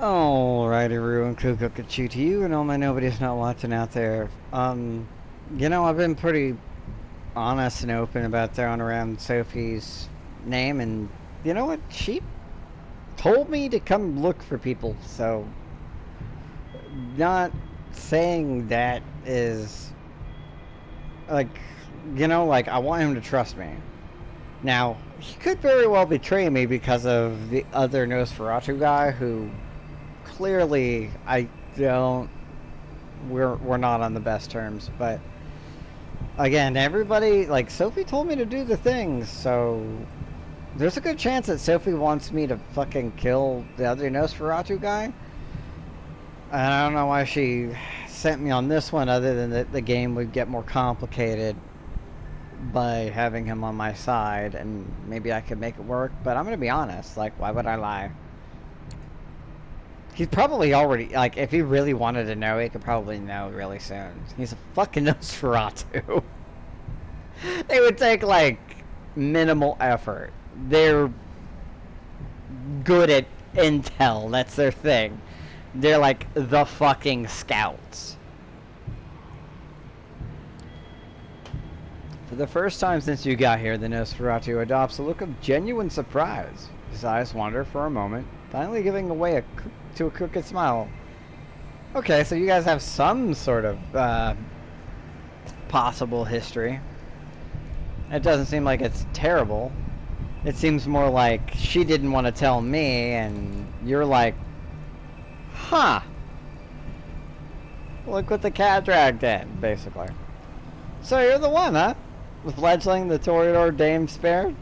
Alrighty, everyone, Cuckoo to you and all my nobody's not watching out there. I've been pretty honest and open about throwing around Sophie's name, and you know what? She told me to come look for people, so not saying that is like, I want him to trust me. Now, he could very well betray me because of the other Nosferatu guy who clearly I don't we're not on the best terms, but again, everybody like Sophie told me to do the things, so there's a good chance that Sophie wants me to fucking kill the other Nosferatu guy. And I don't know why she sent me on this one other than that the game would get more complicated by having him on my side, and maybe I could make it work, but I'm gonna be honest, like, why would I lie? He's probably already, like, if he really wanted to know, he could probably know really soon. He's a fucking Nosferatu. They would take, like, minimal effort. They're good at intel, that's their thing. They're like the fucking scouts. For the first time since you got here, the Nosferatu adopts a look of genuine surprise. His eyes wander for a moment, finally giving way to a crooked smile. Okay, so you guys have some sort of possible history. It doesn't seem like it's terrible. It seems more like she didn't want to tell me, and you're like, huh. Look what the cat dragged in, basically. So you're the one, huh? The fledgling, the Toreador Dame spared?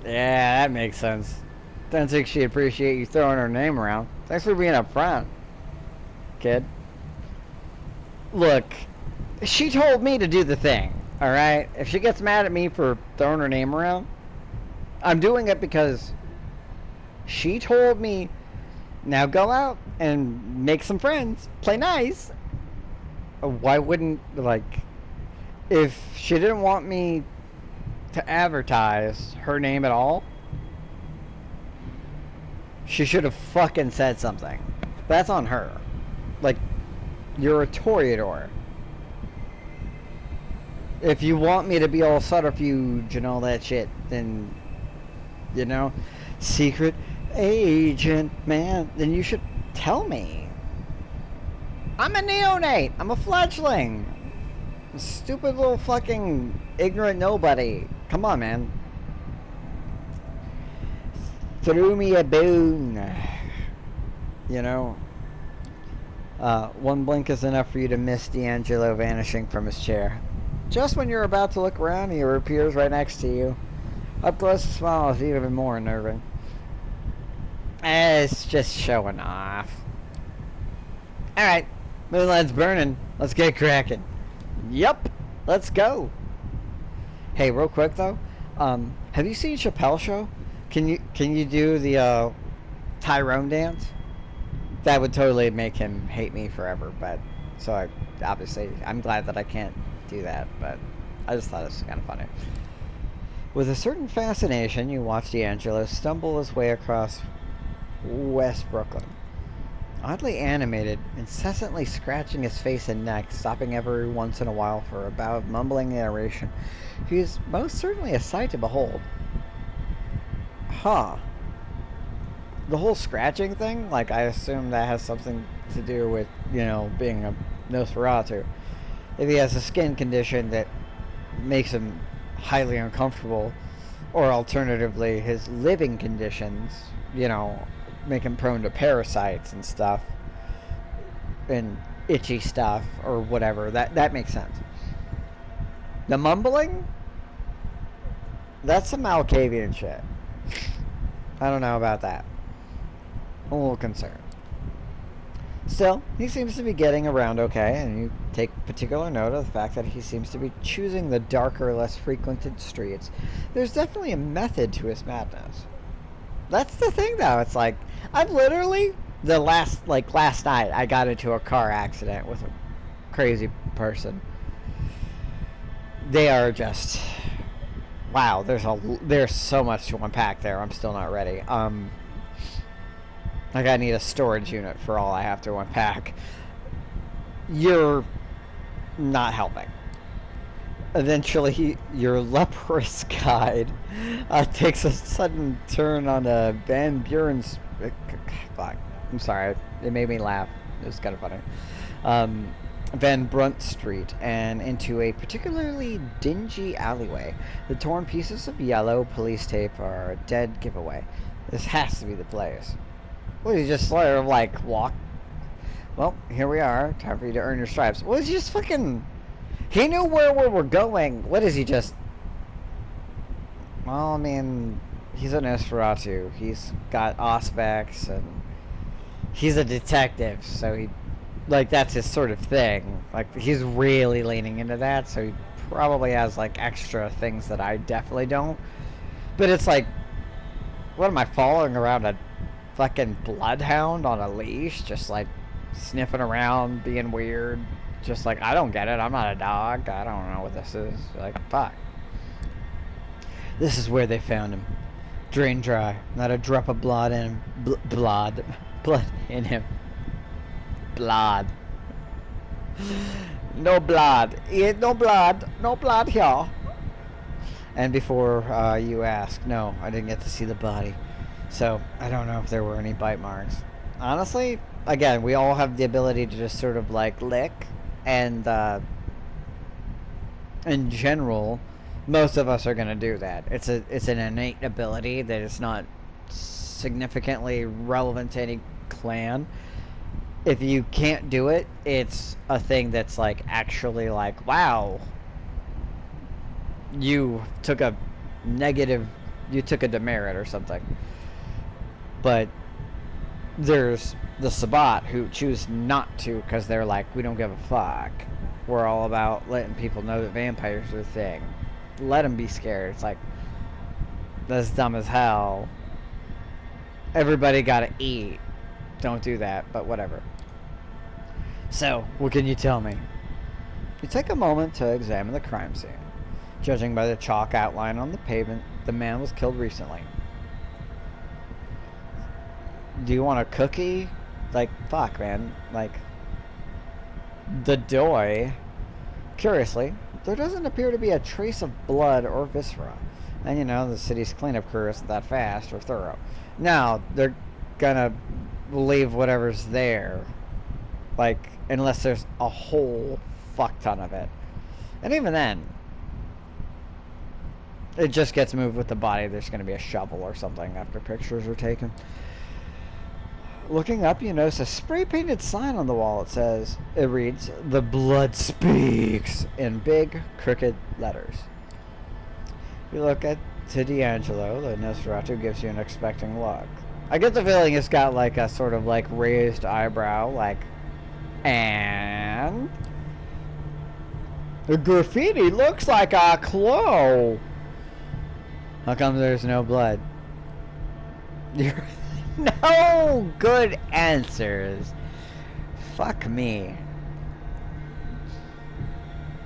Yeah, that makes sense. Don't think she'd appreciate you throwing her name around. Thanks for being upfront, kid. Look, she told me to do the thing, alright? If she gets mad at me for throwing her name around, I'm doing it because she told me, now go out and make some friends, play nice. Why wouldn't, like, if she didn't want me to advertise her name at all, she should have fucking said something. That's on her. Like, you're a Toreador. If you want me to be all subterfuge and all that shit, then, you know, secret agent, man, then you should tell me. I'm a neonate. I'm a fledgling. A stupid little fucking ignorant nobody. Come on, man. Threw me a bone. You know. One blink is enough for you to miss D'Angelo vanishing from his chair. Just when you're about to look around, he appears right next to you. Up close, the smile is even more unnerving. It's just showing off. Alright, moonlight's burning. Let's get cracking. Yup, let's go. Hey, real quick though, have you seen Chappelle's show? Can you do the Tyrone dance? That would totally make him hate me forever. But so I'm glad that I can't do that. But I just thought it was kind of funny. With a certain fascination, you watch D'Angelo stumble his way across West Brooklyn. Oddly animated, incessantly scratching his face and neck, stopping every once in a while for a bout of mumbling narration, he is most certainly a sight to behold. Huh. The whole scratching thing, like, I assume that has something to do with, you know, being a Nosferatu. If he has a skin condition that makes him highly uncomfortable, or alternatively his living conditions, you know, make him prone to parasites and stuff, and itchy stuff or whatever, that makes sense. The mumbling, that's some Malkavian shit. I don't know about that. I'm a little concerned. Still, he seems to be getting around okay, and you take particular note of the fact that he seems to be choosing the darker, less frequented streets. There's definitely a method to his madness. That's the thing, though. It's like, I'm literally, last night, I got into a car accident with a crazy person. They are just, wow, there's so much to unpack there. I'm still not ready. Like, I need a storage unit for all I have to unpack. You're not helping. Eventually, your leprous guide takes a sudden turn on Van Buren's... Fuck. I'm sorry. It made me laugh. It was kind of funny. Van Brunt Street and into a particularly dingy alleyway. The torn pieces of yellow police tape are a dead giveaway. This has to be the place. Well, you just sort of like walk. Well, here we are. Time for you to earn your stripes. Well, he just fucking... He knew where we were going. What is he just... Well, I mean, he's an Nosferatu. He's got Auspex and he's a detective, so he... Like, that's his sort of thing. Like, he's really leaning into that, so he probably has, like, extra things that I definitely don't. But it's like, what am I following around a fucking bloodhound on a leash? Just, like, sniffing around, being weird. Just like, I don't get it. I'm not a dog. I don't know what this is. Like, fuck. This is where they found him. Drain dry. Not a drop of blood in him. Blood in him. Blood. No blood. No blood. No blood here. And before you ask, no, I didn't get to see the body. So, I don't know if there were any bite marks. Honestly, again, we all have the ability to just sort of, like, lick. And, in general, most of us are going to do that. It's an innate ability that is not significantly relevant to any clan. If you can't do it, it's a thing that's, like, actually, like, wow, you took a demerit or something. But there's the Sabbat who choose not to because they're like, we don't give a fuck. We're all about letting people know that vampires are a thing. Let them be scared. It's like, that's dumb as hell. Everybody gotta eat. Don't do that, but whatever. So, what can you tell me? You take a moment to examine the crime scene. Judging by the chalk outline on the pavement, the man was killed recently. Do you want a cookie? Like, fuck, man. Like, the doy. Curiously, there doesn't appear to be a trace of blood or viscera. And you know, the city's cleanup crew isn't that fast or thorough. Now, they're gonna leave whatever's there. Like, unless there's a whole fuck ton of it. And even then, it just gets moved with the body. There's gonna be a shovel or something after pictures are taken. Looking up, you notice a spray-painted sign on the wall. It reads, "The blood speaks," in big, crooked letters. You look to D'Angelo, the Nosferatu gives you an expecting look. I get the feeling it's got like a sort of like raised eyebrow, like, and the graffiti looks like a clue. How come there's no blood? No good answers. Fuck me.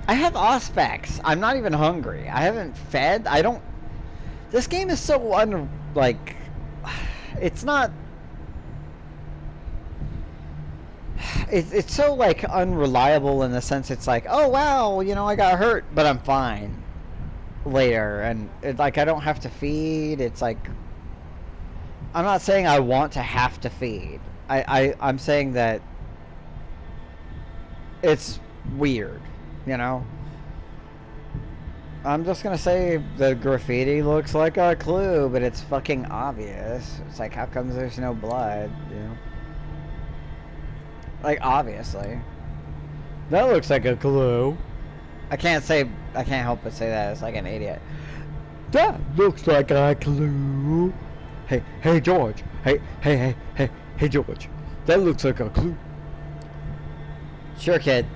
I have Auspex. I'm not even hungry. I haven't fed. I don't... This game is so like... It's not... It's so, like, unreliable in the sense it's like, oh, wow, you know, I got hurt, but I'm fine later. And, like, I don't have to feed. It's like... I'm not saying I want to have to feed. I'm saying that it's weird, you know? I'm just gonna say the graffiti looks like a clue, but it's fucking obvious. It's like, how come there's no blood, you know? Like, obviously. That looks like a clue. I can't help but say that. It's like an idiot. That looks like a clue. Hey, George. Hey, George. That looks like a clue. Sure, kid.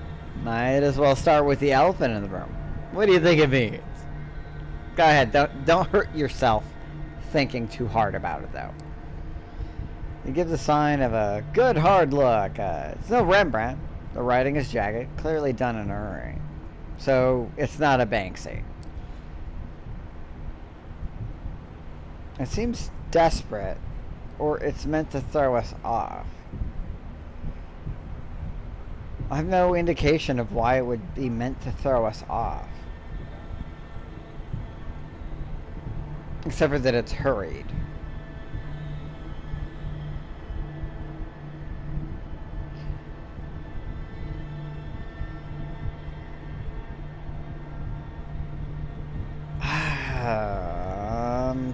Might as well start with the elephant in the room. What do you think it means? Go ahead. Don't hurt yourself thinking too hard about it, though. It gives a sign of a good hard look. It's no Rembrandt. The writing is jagged, clearly done in a hurry. So, it's not a Banksy. It seems desperate. or it's meant to throw us off. I have no indication of why it would be meant to throw us off. Except for that it's hurried.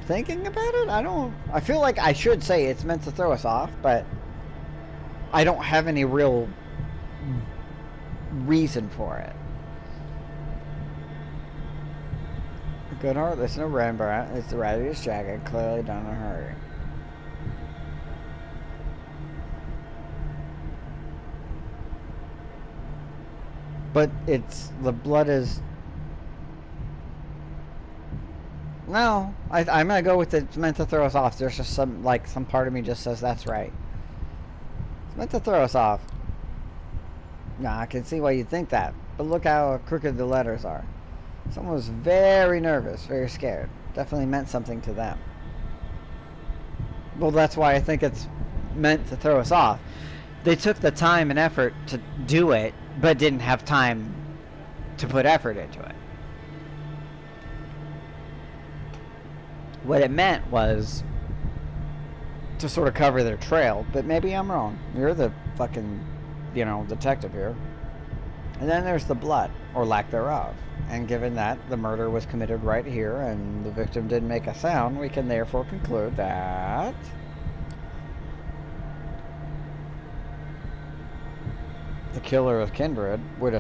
Thinking about it, I feel like I should say it's meant to throw us off, but I don't have any real reason for it. Good heart, listen to Rembrandt. It's the rattiest jacket, clearly done in a hurry. But it's, the blood is... No, I'm gonna go with it's meant to throw us off. There's just some part of me just says that's right. It's meant to throw us off. Nah, I can see why you'd think that. But look how crooked the letters are. Someone was very nervous, very scared. Definitely meant something to them. Well, that's why I think it's meant to throw us off. They took the time and effort to do it, but didn't have time to put effort into it. What it meant was to sort of cover their trail, but maybe I'm wrong. You're the fucking, detective here. And then there's the blood, or lack thereof. And given that the murder was committed right here and the victim didn't make a sound, we can therefore conclude that the killer of Kindred would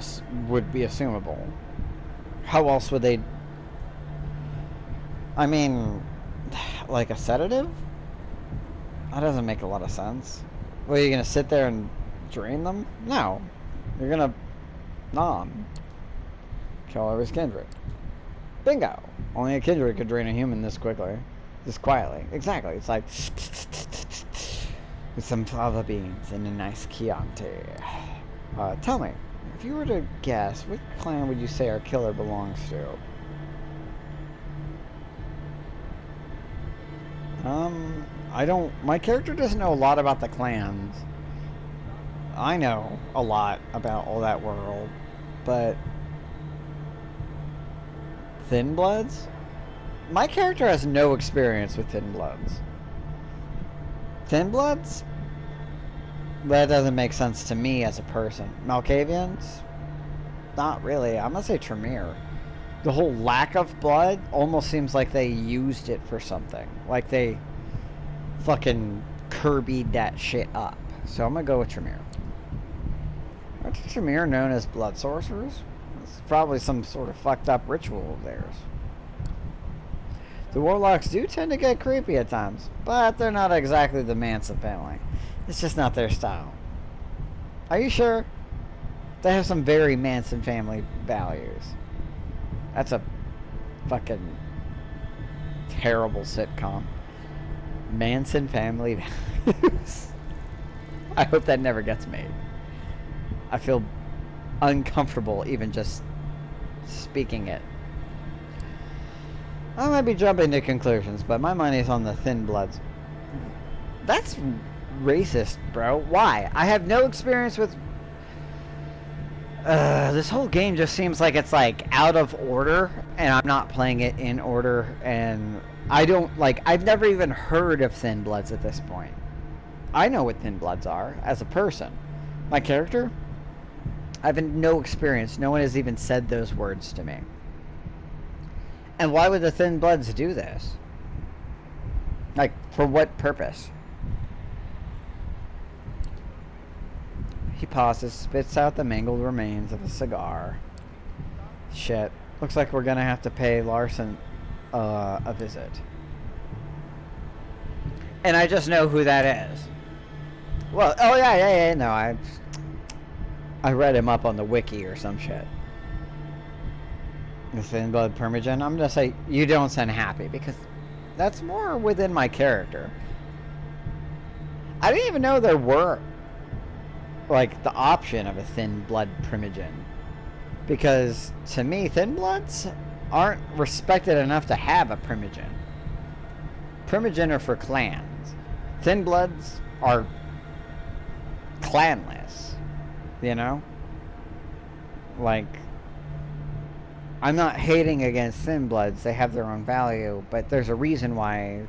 be assumable. How else would they... I mean, like a sedative? That doesn't make a lot of sense. Well, you're gonna sit there and drain them? No. You're gonna... Killer is Kindred. Bingo! Only a Kindred could drain a human this quickly. This quietly. Exactly. It's like... with some fava beans and a nice Chianti. Tell me, if you were to guess, which clan would you say our killer belongs to? My character doesn't know a lot about the clans. I know a lot about all that world, but... Thin Bloods? My character has no experience with Thin Bloods. Thin Bloods? That doesn't make sense to me as a person. Malkavians? Not really. I'm gonna say Tremere. The whole lack of blood almost seems like they used it for something. Like they fucking Kirby'd that shit up. So I'm gonna go with Tremere. Aren't Tremere known as blood sorcerers? It's probably some sort of fucked up ritual of theirs. The Warlocks do tend to get creepy at times, but they're not exactly the Manson family. It's just not their style. Are you sure? They have some very Manson family values. That's a fucking terrible sitcom. Manson family values. I hope that never gets made. I feel uncomfortable even just speaking it. I might be jumping to conclusions, but my money's on the Thin Bloods. That's racist, bro. Why? I have no experience with... this whole game just seems like it's like out of order, and I'm not playing it in order, and I don't I've never even heard of Thin Bloods at this point. I know what Thin Bloods are as a person. My character, I have no experience. No one has even said those words to me. And why would the Thin Bloods do this? Like, for what purpose? He pauses, spits out the mangled remains of a cigar. Shit. Looks like we're gonna have to pay Larson a visit. And I just know who that is. Well, oh yeah, no, I read him up on the wiki or some shit. The Thin Blood Permagen. I'm gonna say you don't sound happy because that's more within my character. I didn't even know there were like the option of a Thin Blood Primogen, because to me Thin Bloods aren't respected enough to have a Primogen. Primogen are for clans. Thin Bloods are clanless, you know? Like, I'm not hating against Thin Bloods. They have their own value, but there's a reason why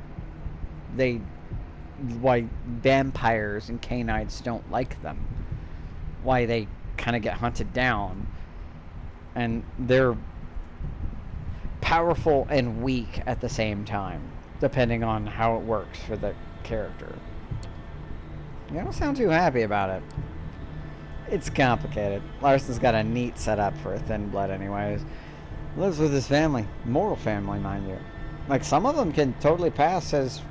vampires and canines don't like them. Why they kind of get hunted down. And they're powerful and weak at the same time, depending on how it works for the character. You don't sound too happy about it. It's complicated. Larson's got a neat setup for a Thin Blood anyways. Lives with his family. Mortal family, mind you. Like, some of them can totally pass as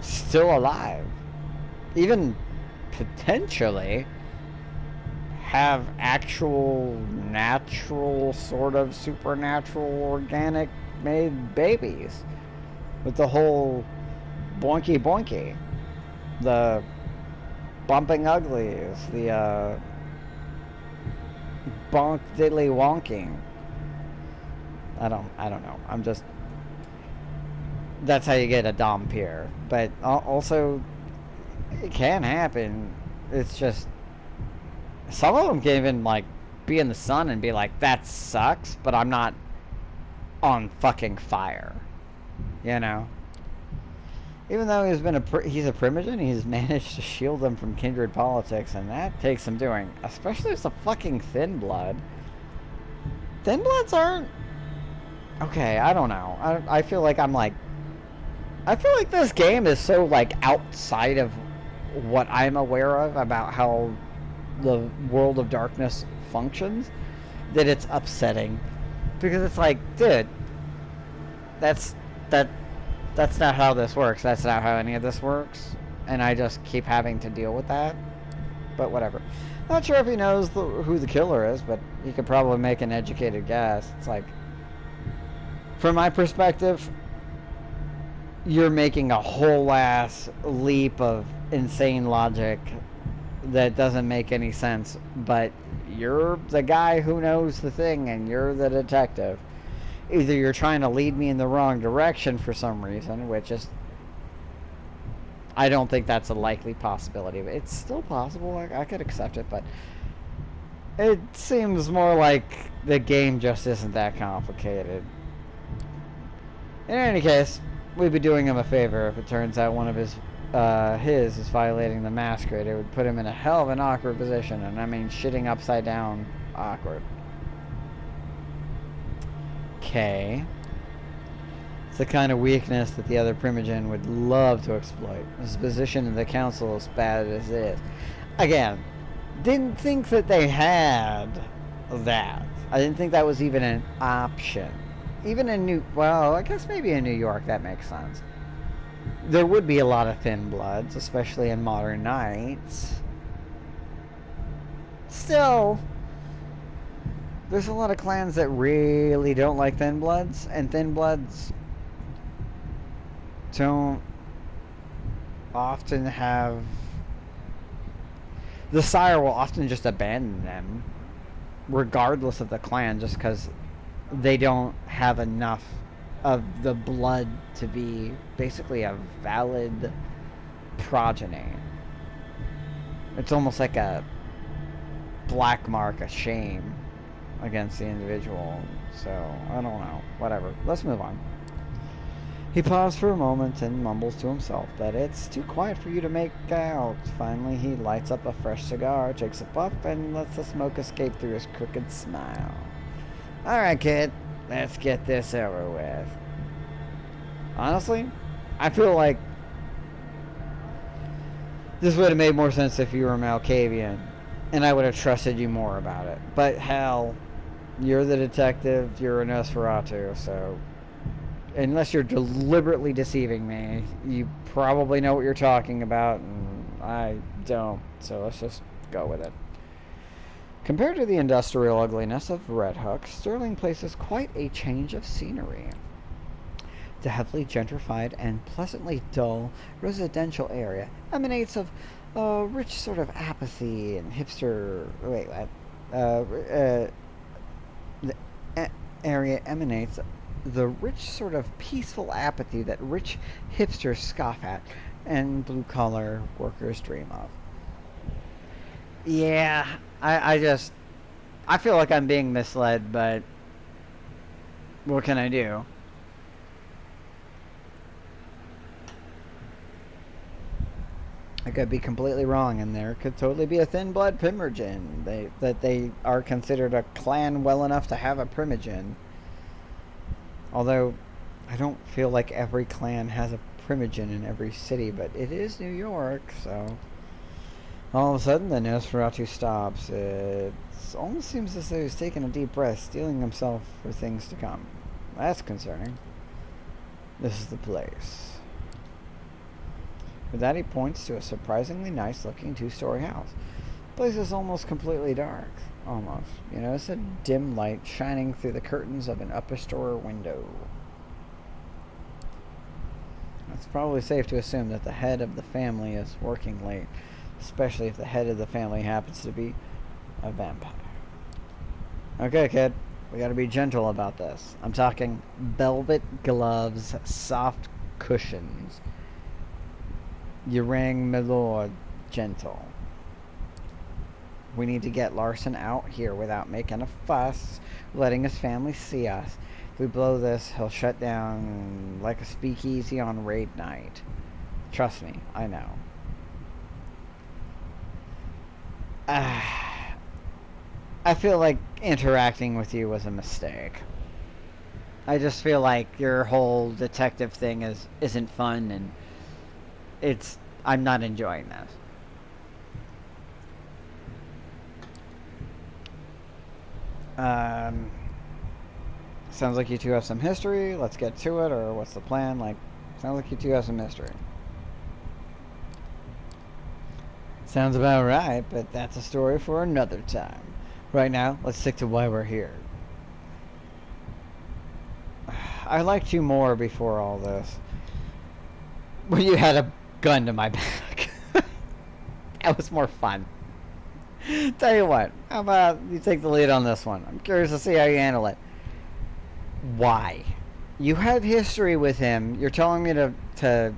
still alive. Even potentially have actual, natural, sort of supernatural, organic made babies. With the whole boinky boinky. The bumping uglies. The, bonk diddly wonking. I don't know. I'm just... That's how you get a Dom Pier. But also, it can happen. It's just... Some of them can even, like, be in the sun and be like, that sucks, but I'm not on fucking fire. You know? Even though he's a primogen, he's managed to shield them from kindred politics, and that takes some doing. Especially as a fucking Thin Blood. Thin Bloods aren't... Okay, I don't know. I feel like I'm like... I feel like this game is so, like, outside of what I'm aware of about how the World of Darkness functions, that it's upsetting. Because it's like, dude, that's not how this works. That's not how any of this works. And I just keep having to deal with that. But whatever. Not sure if he knows who the killer is, but he could probably make an educated guess. It's like, from my perspective, you're making a whole ass leap of insane logic that doesn't make any sense. But you're the guy who knows the thing, and you're the detective. Either you're trying to lead me in the wrong direction for some reason, which is... I don't think that's a likely possibility. But it's still possible. I could accept it, but... It seems more like the game just isn't that complicated. In any case, we'd be doing him a favor if it turns out one of his is violating the masquerade. It would put him in a hell of an awkward position, and I mean shitting upside down awkward. Okay. It's the kind of weakness that the other primogen would love to exploit. His position in the council as bad as it is. Again, didn't think that they had that. I didn't think that was even an option. Even in well, I guess maybe in New York that makes sense. There would be a lot of Thin Bloods, especially in modern nights. Still, there's a lot of clans that really don't like Thin Bloods, and Thin Bloods don't often have... The sire will often just abandon them, regardless of the clan, just because they don't have enough of the blood to be basically a valid progeny. It's almost like a black mark, a shame against the individual. So, I don't know. Whatever. Let's move on. He paused for a moment and mumbles to himself that it's too quiet for you to make out. Finally, he lights up a fresh cigar, takes a puff, and lets the smoke escape through his crooked smile. Alright, kid. Let's get this over with. Honestly, I feel like this would have made more sense if you were Malkavian, and I would have trusted you more about it. But hell, you're the detective, you're a Nosferatu, so unless you're deliberately deceiving me, you probably know what you're talking about, and I don't, so let's just go with it. Compared to the industrial ugliness of Red Hook, Sterling Place is quite a change of scenery. The heavily gentrified and pleasantly dull residential area emanates of a rich sort of apathy and hipster... Wait, what? The area emanates the rich sort of peaceful apathy that rich hipsters scoff at. and blue-collar workers dream of. Yeah, I feel like I'm being misled, but what can I do? I could be completely wrong, and there could totally be a thin blood primogen. They are considered a clan well enough to have a primogen. Although, I don't feel like every clan has a primogen in every city, but it is New York, so... All of a sudden, the Nosferatu stops. It almost seems as though he's taking a deep breath, steeling himself for things to come. That's concerning. This is the place. With that, he points to a surprisingly nice-looking two-story house. The place is almost completely dark. Almost. You notice a dim light shining through the curtains of an upper-story window. It's probably safe to assume that the head of the family is working late, especially if the head of the family happens to be a vampire. Okay, kid. We gotta be gentle about this. I'm talking velvet gloves, soft cushions. You rang my lord, gentle. We need to get Larson out here without making a fuss, letting his family see us. If we blow this, he'll shut down like a speakeasy on raid night. Trust me, I know. I feel like interacting with you was a mistake. I just feel like your whole detective thing isn't fun, and I'm not enjoying this. Sounds like you two have some history. Let's get to it, or what's the plan? Like, sounds like you two have some history. Sounds about right, but that's a story for another time. Right now, let's stick to why we're here. I liked you more before all this. When you had a gun to my back. That was more fun. Tell you what, how about you take the lead on this one? I'm curious to see how you handle it. Why? You have history with him. You're telling me to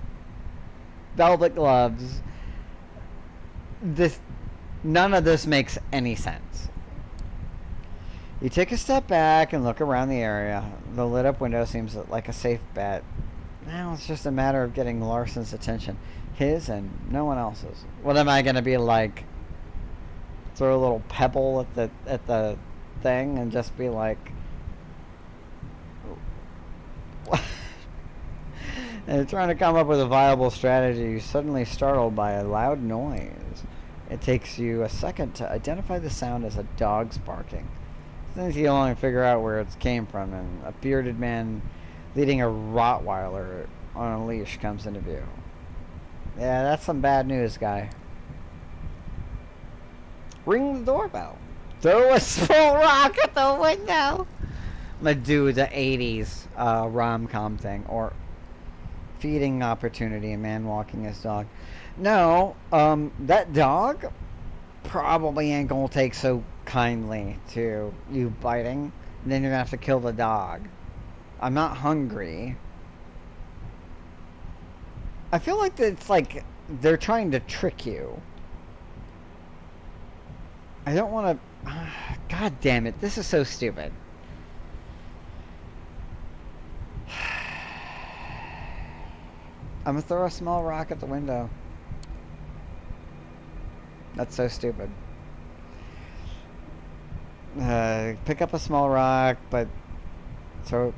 velvet gloves. None of this makes any sense. You take a step back and look around the area. The lit up window seems like a safe bet. Now it's just a matter of getting Larson's attention. His and no one else's. What am I gonna be like? Throw a little pebble at the thing and just be like, and trying to come up with a viable strategy, you're suddenly startled by a loud noise. It takes you a second to identify the sound as a dog's barking. Since you only figure out where it came from, and a bearded man leading a Rottweiler on a leash comes into view. Yeah, that's some bad news, guy. Ring the doorbell. Throw a small rock at the window. I'm gonna do the 80s rom-com thing, or feeding opportunity, a man walking his dog. No, that dog probably ain't gonna take so kindly to you biting. And then you're gonna have to kill the dog. I'm not hungry. I feel like it's like they're trying to trick you. I don't want to... God damn it, this is so stupid. I'm gonna throw a small rock at the window. That's so stupid. Pick up a small rock, but throw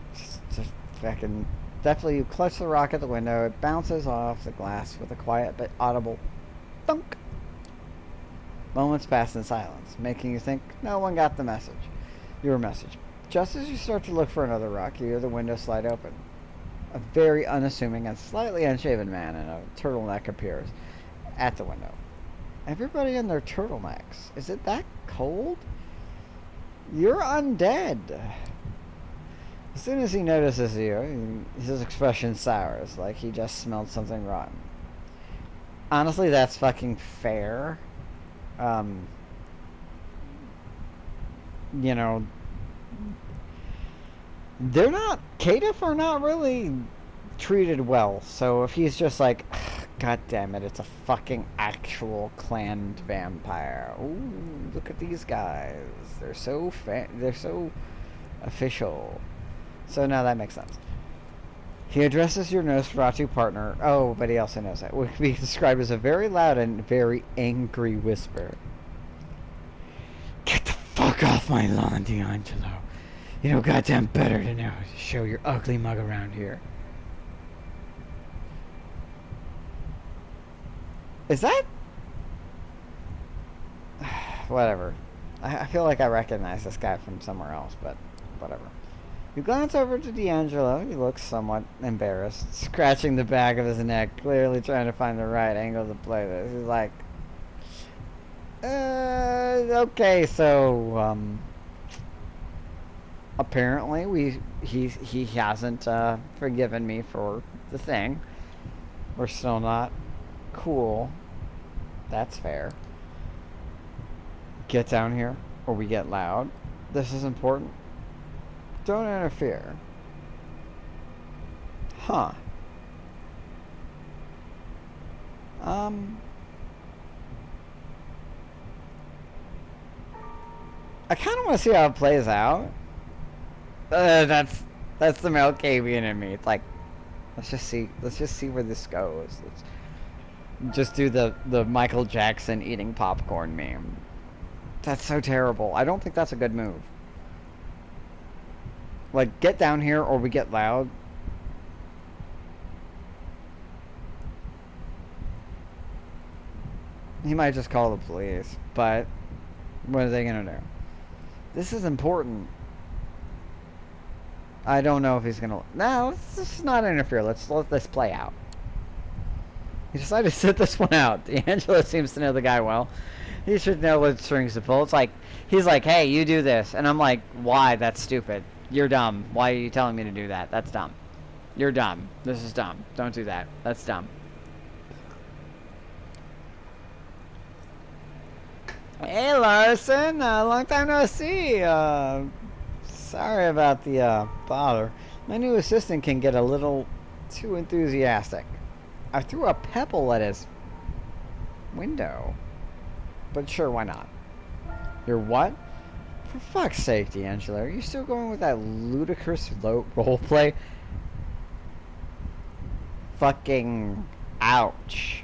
just fucking... Definitely, you clutch the rock at the window. It bounces off the glass with a quiet but audible thunk. Moments pass in silence, making you think no one got the message. Your message. Just as you start to look for another rock, you hear the window slide open. A very unassuming and slightly unshaven man in a turtleneck appears at the window. Everybody in their turtlenecks. Is it that cold? You're undead. As soon as he notices you, his expression sours, like he just smelled something rotten. Honestly, that's fucking fair. You know, Caitiff are not really treated well, so if he's just like, God damn it, it's a fucking actual clanned vampire. Ooh, look at these guys. They're so they're so official. So now that makes sense. He addresses your Nosferatu partner. Oh, but he also knows that. Would be described as a very loud and very angry whisper. Get the fuck off my lawn, D'Angelo. You know goddamn better to know to show your ugly mug around here. Is that... Whatever. I feel like I recognize this guy from somewhere else, but whatever. You glance over to D'Angelo. He looks somewhat embarrassed, scratching the back of his neck, clearly trying to find the right angle to play this. He's like, okay, so, apparently he hasn't, forgiven me for the thing. We're still not cool. That's fair. Get down here, or we get loud. This is important. Don't interfere. Huh. I kind of want to see how it plays out. That's the Malkavian in me. It's like, let's just see where this goes. Let's just do the Michael Jackson eating popcorn meme. That's so terrible. I don't think that's a good move. Like, get down here or we get loud. He might just call the police, but what are they gonna do? This is important. I don't know if he's gonna... No, let's just not interfere. Let's let this play out. He decided to sit this one out. D'Angelo seems to know the guy well. He should know what strings to pull. It's like, he's like, hey, you do this. And I'm like, why? That's stupid. You're dumb. Why are you telling me to do that? That's dumb. You're dumb. This is dumb. Don't do that. That's dumb. Hey, Larson. Long time no see. Sorry about the bother. My new assistant can get a little too enthusiastic. I threw a pebble at his window. But sure, why not? Your what? For fuck's sake, D'Angelo, are you still going with that ludicrous roleplay? Fucking ouch.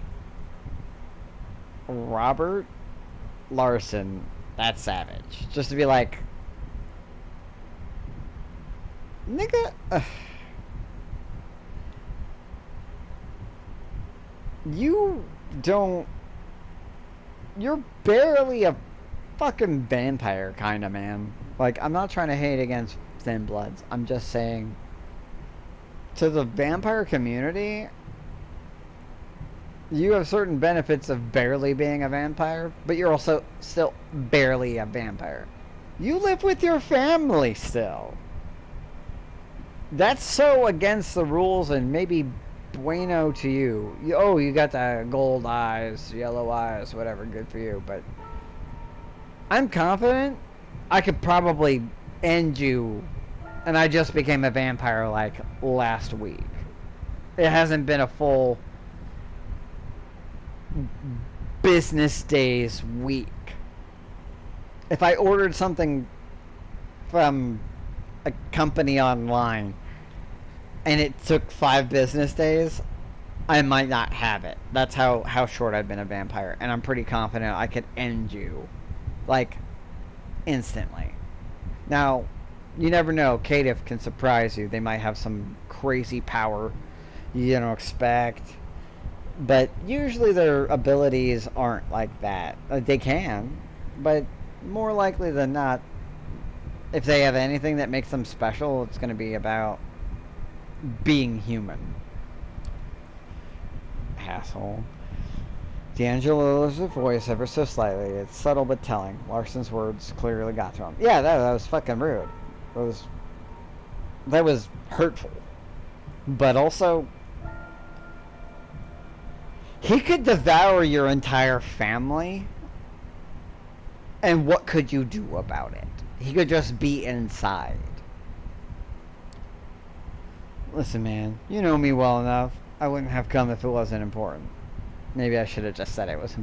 Robert Larson, that's savage. Just to be like, nigga, you don't, you're barely a fucking vampire kind of man. Like, I'm not trying to hate against thin bloods. I'm just saying, to the vampire community, you have certain benefits of barely being a vampire, but you're also still barely a vampire. You live with your family still. That's so against the rules and maybe bueno to you. Oh, you got the gold eyes, yellow eyes, whatever, good for you, but I'm confident I could probably end you, and I just became a vampire like last week. It hasn't been a full business days week. If I ordered something from a company online and it took 5 business days, I might not have it. That's how short I've been a vampire, and I'm pretty confident I could end you, like, instantly. Now, you never know. Caitiff can surprise you. They might have some crazy power you don't expect, but usually their abilities aren't like that. They can, but more likely than not, if they have anything that makes them special, it's going to be about being human. Asshole. D'Angelo lowers his voice ever so slightly. It's subtle but telling. Larson's words clearly got to him. Yeah, that was fucking rude. That was hurtful. But also, he could devour your entire family, and what could you do about it? He could just be inside. Listen, man, you know me well enough. I wouldn't have come if it wasn't important. Maybe I should have just said it was